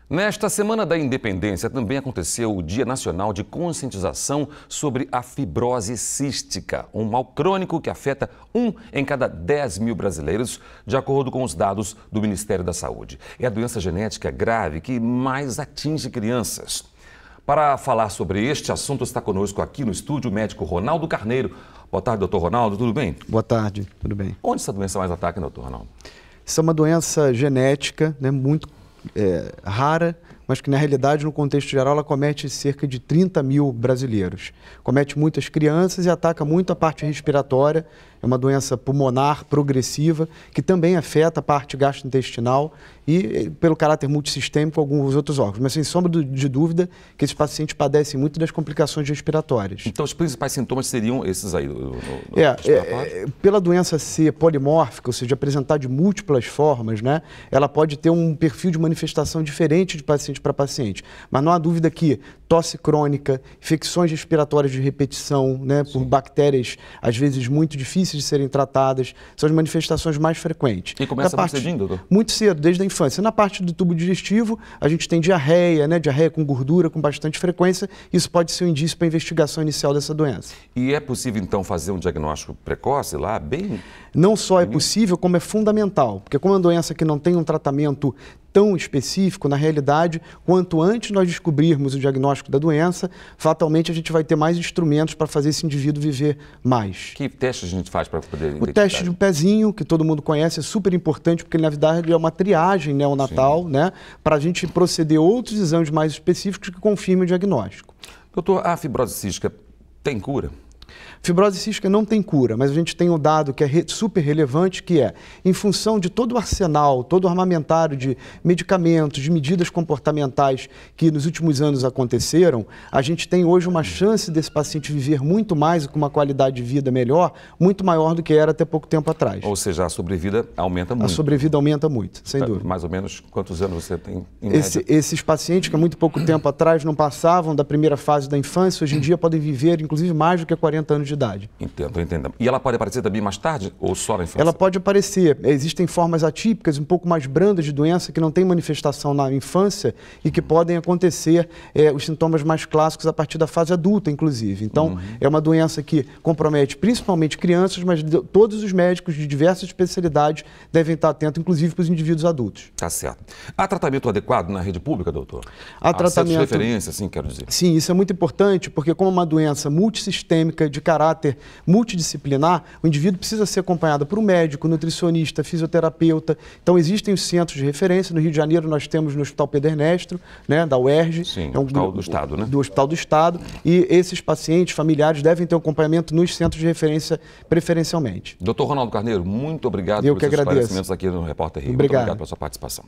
Nesta Semana da Independência também aconteceu o Dia Nacional de Conscientização sobre a fibrose cística, um mal crônico que afeta 1 em cada 10 mil brasileiros, de acordo com os dados do Ministério da Saúde. É a doença genética grave que mais atinge crianças. Para falar sobre este assunto, está conosco aqui no estúdio o médico Ronaldo Carneiro. Boa tarde, doutor Ronaldo, tudo bem? Boa tarde, tudo bem. Onde essa doença mais ataca, doutor Ronaldo? Isso é uma doença genética, né, muito rara, mas que na realidade, no contexto geral, ela comete cerca de 30 mil brasileiros. Comete muitas crianças e ataca muito a parte respiratória. É uma doença pulmonar progressiva que também afeta a parte gastrointestinal e, pelo caráter multissistêmico, alguns outros órgãos. Mas sem sombra de dúvida que esses pacientes padecem muito das complicações respiratórias. Então, os principais sintomas seriam esses aí? Pela doença ser polimórfica, ou seja, apresentar de múltiplas formas, né, ela pode ter um perfil de manifestação diferente de paciente para paciente. Mas não há dúvida que tosse crônica, infecções respiratórias de repetição, né, por bactérias, às vezes, muito difíceis de serem tratadas, são as manifestações mais frequentes. E começa muito cedinho, doutor? Muito cedo, desde a infância. Na parte do tubo digestivo, a gente tem diarreia, né, diarreia com gordura com bastante frequência. Isso pode ser um indício para a investigação inicial dessa doença. E é possível, então, fazer um diagnóstico precoce lá, bem... Não só é possível, como é fundamental. Porque como é uma doença que não tem um tratamento tão específico, na realidade, quanto antes nós descobrirmos o diagnóstico da doença, fatalmente a gente vai ter mais instrumentos para fazer esse indivíduo viver mais. Que teste a gente faz para poder identificar? O teste do pezinho, que todo mundo conhece, é super importante, porque na verdade é uma triagem neonatal, né, para a gente proceder outros exames mais específicos que confirmem o diagnóstico. Doutor, a fibrose cística tem cura? Fibrose cística não tem cura, mas a gente tem um dado que é super relevante, que é, em função de todo o arsenal, todo o armamentário de medicamentos, de medidas comportamentais que nos últimos anos aconteceram, a gente tem hoje uma chance desse paciente viver muito mais e com uma qualidade de vida melhor, muito maior do que era até pouco tempo atrás. Ou seja, a sobrevida aumenta muito. A sobrevida aumenta muito, sem dúvida. Mais ou menos quantos anos você tem em média? Esses pacientes que há muito pouco tempo atrás não passavam da primeira fase da infância, hoje em dia podem viver, inclusive, mais do que 40 anos de idade. Entendo. E ela pode aparecer também mais tarde ou só na infância? Ela pode aparecer. Existem formas atípicas, um pouco mais brandas de doença, que não tem manifestação na infância e que podem acontecer os sintomas mais clássicos a partir da fase adulta, inclusive. Então, é uma doença que compromete principalmente crianças, mas todos os médicos de diversas especialidades devem estar atentos, inclusive para os indivíduos adultos. Tá certo. Há tratamento adequado na rede pública, doutor? Há tratamento... de referência, assim, quero dizer. Sim, isso é muito importante, porque como é uma doença multissistêmica, de caráter multidisciplinar, o indivíduo precisa ser acompanhado por um médico, nutricionista, fisioterapeuta. Então, existem os centros de referência. No Rio de Janeiro, nós temos no Hospital Pedro Ernesto, né, da UERJ. Sim, Hospital do Estado, né? Do Hospital do Estado. E esses pacientes, familiares, devem ter um acompanhamento nos centros de referência preferencialmente. Doutor Ronaldo Carneiro, muito obrigado pelos esclarecimentos aqui no Repórter Rio. Obrigado. Muito obrigado pela sua participação.